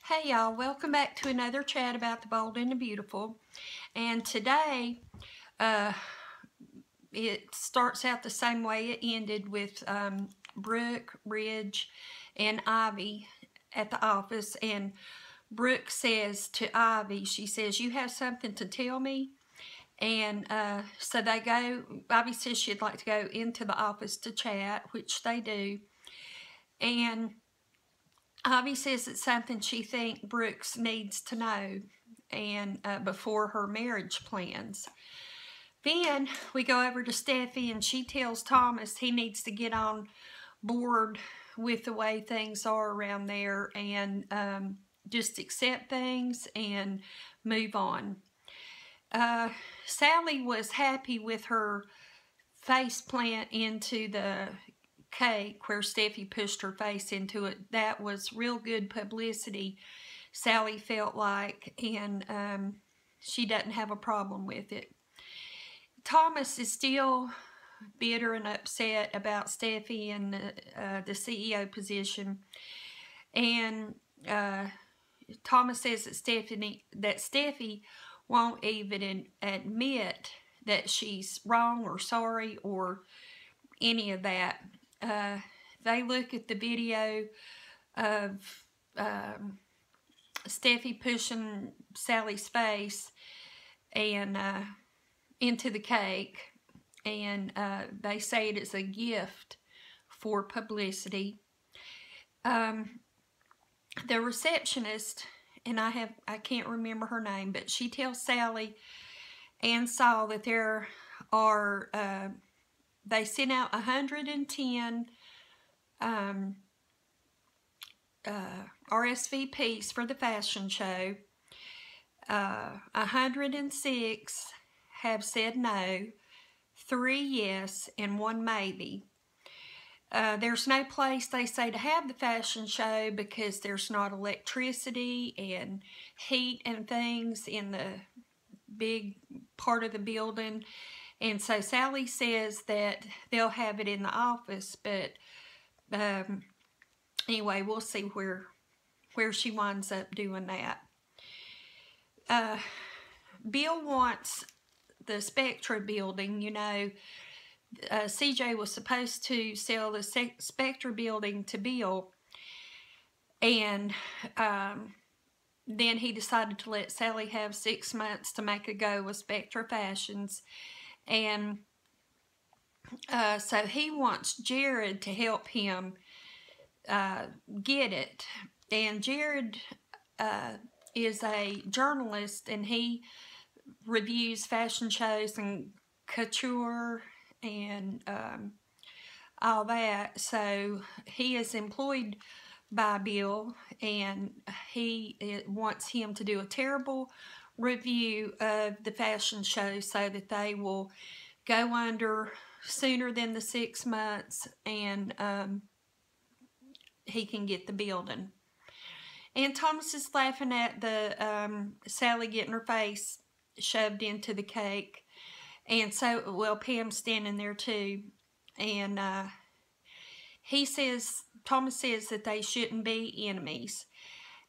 Hey y'all, welcome back to another chat about the bold and the beautiful. And today, it starts out the same way it ended with Brooke, Ridge, and Ivy at the office. And Brooke says to Ivy, she says, "You have something to tell me?" And so they go, Ivy says she'd like to go into the office to chat, which they do. And Ivy says it's something she thinks Brooks needs to know and before her marriage plans. Then we go over to Steffi, and she tells Thomas he needs to get on board with the way things are around there and just accept things and move on. Sally was happy with her face plant into the cake where Steffi pushed her face into it. That was real good publicity, Sally felt like, and she doesn't have a problem with it. Thomas is still bitter and upset about Steffi and the CEO position, and Thomas says that Steffi won't even admit that she's wrong or sorry or any of that. They look at the video of Steffi pushing Sally's face and into the cake, and they say it is a gift for publicity. The receptionist, and I can't remember her name, but she tells Sally and Saul that there are they sent out 110 RSVPs for the fashion show. 106 have said no, 3 yes, and 1 maybe. There's no place, they say, to have the fashion show because there's not electricity and heat and things in the big part of the building. And so Sally says that they'll have it in the office, but anyway, we'll see where she winds up doing that. Bill wants the Spectra building. You know, CJ was supposed to sell the Spectra building to Bill, and then he decided to let Sally have 6 months to make a go with Spectra Fashions. And so he wants Jared to help him get it. And Jared is a journalist, and he reviews fashion shows and couture and all that. So he is employed by Bill, and he wants him to do a terrible review of the fashion show so that they will go under sooner than the 6 months, and he can get the building. And Thomas is laughing at the Sally getting her face shoved into the cake, and so, well, Pam's standing there too, and Thomas says that they shouldn't be enemies.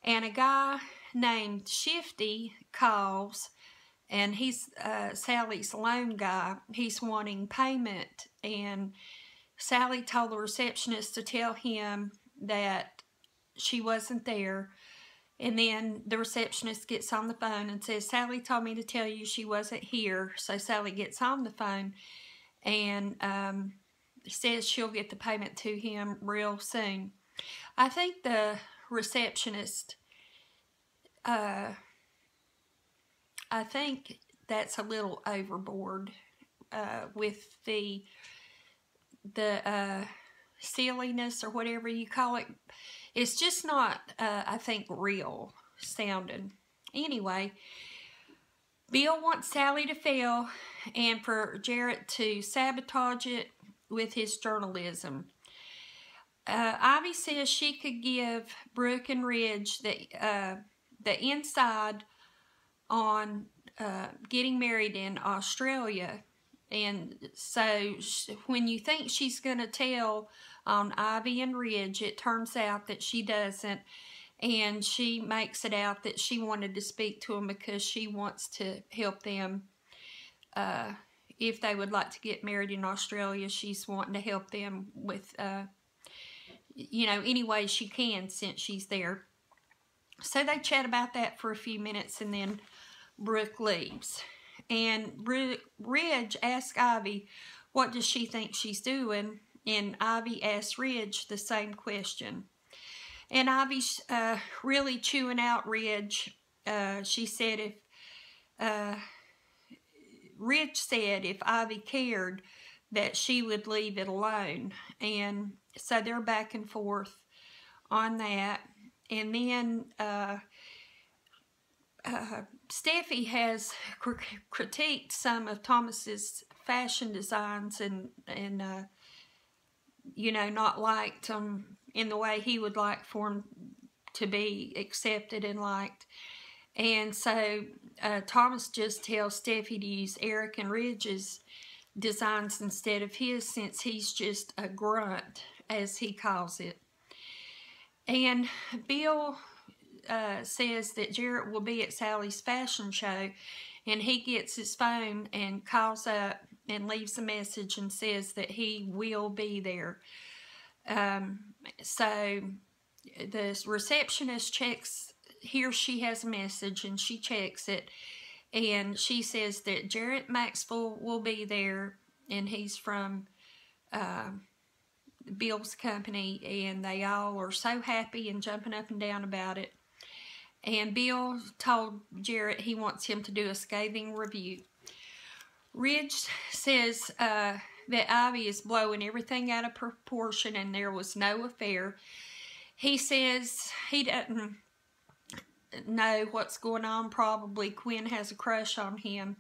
And a guy named Shifty calls, and he's Sally's loan guy. He's wanting payment, and Sally told the receptionist to tell him that she wasn't there. And then the receptionist gets on the phone and says, "Sally told me to tell you she wasn't here." So Sally gets on the phone and says she'll get the payment to him real soon. I think the receptionist, I think that's a little overboard with the silliness or whatever you call it. It's just not, I think, real sounding. Anyway, Bill wants Sally to fail and for Jarrett to sabotage it with his journalism. Ivy says she could give Brooke and Ridge the inside on getting married in Australia. And so when you think she's going to tell on Ivy and Ridge, it turns out that she doesn't. and she makes it out that she wanted to speak to them because she wants to help them. If they would like to get married in Australia, she's wanting to help them with, you know, any way she can since she's there. So they chat about that for a few minutes, and then Brooke leaves. And Ridge asks Ivy, what does she think she's doing? And Ivy asks Ridge the same question. And Ivy's really chewing out Ridge. She said Ridge said if Ivy cared that she would leave it alone. And so they're back and forth on that. And then Steffi has critiqued some of Thomas's fashion designs and you know, not liked them in the way he would like for them to be accepted and liked. And so Thomas just tells Steffi to use Eric and Ridge's designs instead of his, since he's just a grunt, as he calls it. And Bill says that Jarrett will be at Sally's fashion show, and he gets his phone and calls up and leaves a message and says that he will be there. So the receptionist checks, here she has a message, and she checks it, and she says that Jarrett Maxwell will be there, and he's from Bill's company, and they all are so happy and jumping up and down about it. And Bill told Jarrett he wants him to do a scathing review. Ridge says that Ivy is blowing everything out of proportion and there was no affair. He says he doesn't know what's going on. Probably Quinn has a crush on him,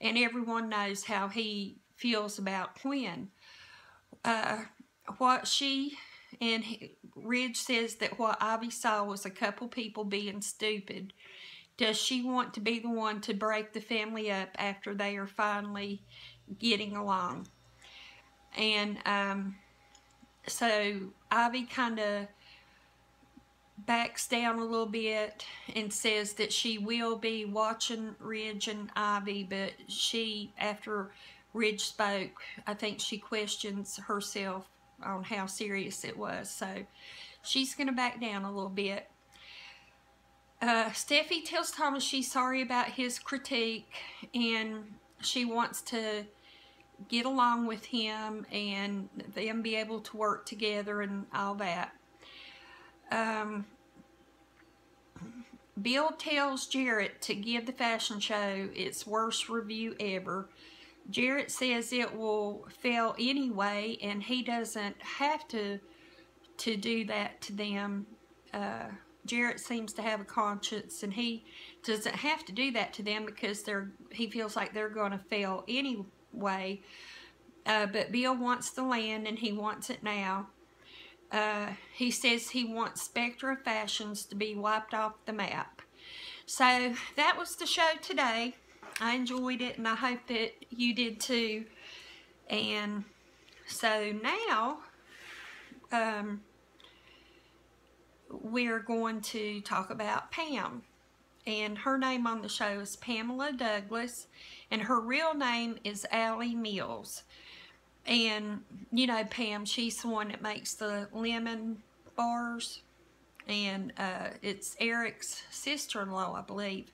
and everyone knows how he feels about Quinn. Ridge says that what Ivy saw was a couple people being stupid. Does she want to be the one to break the family up after they are finally getting along? And so Ivy kind of backs down a little bit and says that she will be watching Ridge and Ivy, but she, after Ridge spoke, I think she questions herself on how serious it was. So she's going to back down a little bit. Steffi tells Thomas she's sorry about his critique and she wants to get along with him and them be able to work together and all that. Bill tells Jarrett to give the fashion show its worst review ever. Jarrett says it will fail anyway, and he doesn't have to do that to them. Jarrett seems to have a conscience, and he doesn't have to do that to them because he feels like they're going to fail anyway. But Bill wants the land, and he wants it now. He says he wants Spectra Fashions to be wiped off the map. So that was the show today. I enjoyed it, and I hope that you did too. And so now we're going to talk about Pam. And her name on the show is Pamela Douglas, and her real name is Allie Mills. And, you know, Pam, she's the one that makes the lemon bars. And it's Eric's sister-in-law, I believe.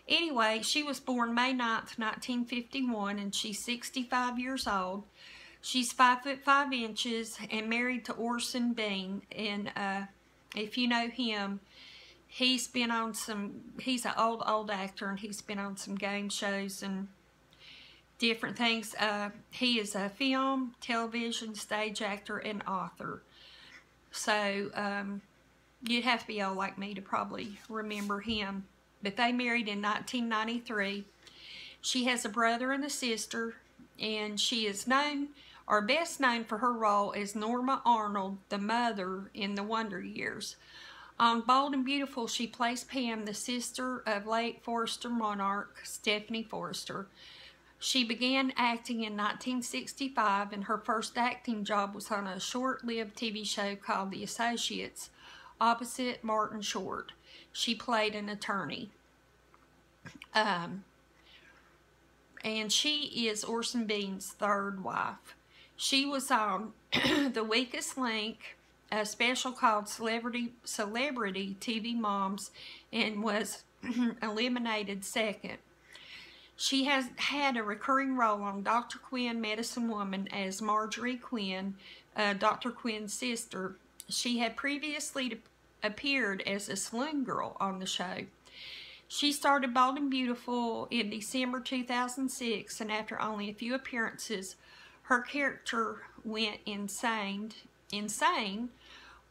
Anyway, she was born May 9th, 1951, and she's 65 years old. She's 5'5" and married to Orson Bean. And if you know him, he's been on he's an old actor, and he's been on some game shows and different things. He is a film, television, stage actor, and author. So you'd have to be old like me to probably remember him. But they married in 1993. She has a brother and a sister, and she is known, or best known for her role as Norma Arnold, the mother in The Wonder Years. On Bold and Beautiful, she plays Pam, the sister of late Forrester monarch Stephanie Forrester. She began acting in 1965, and her first acting job was on a short-lived TV show called The Associates. opposite Martin Short. She played an attorney. And she is Orson Bean's third wife. She was on The Weakest Link, a special called Celebrity TV Moms, and was eliminated second. She has had a recurring role on Dr. Quinn, Medicine Woman, as Marjorie Quinn, Dr. Quinn's sister. She had previously appeared as a saloon girl on the show. She started Bold and Beautiful in December 2006, and after only a few appearances, her character went insane,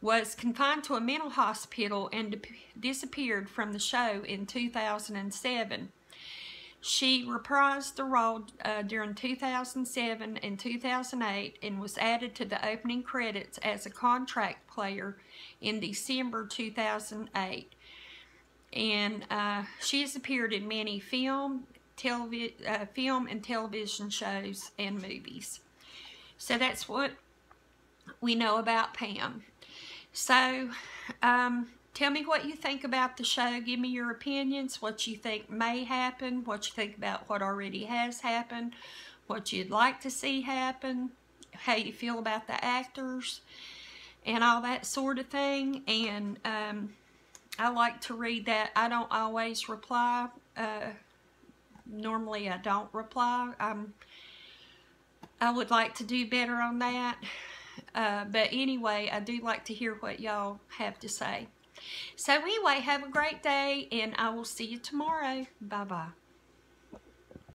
was confined to a mental hospital, and disappeared from the show in 2007. She reprised the role during 2007 and 2008 and was added to the opening credits as a contract player in December 2008. And she has appeared in many film and television shows and movies. So that's what we know about Pam. So, tell me what you think about the show. Give me your opinions, what you think may happen, what you think about what already has happened, what you'd like to see happen, how you feel about the actors, and all that sort of thing. And I like to read that. I don't always reply. Normally I don't reply. I would like to do better on that. But anyway, I do like to hear what y'all have to say. So anyway, have a great day, and I will see you tomorrow. Bye-bye.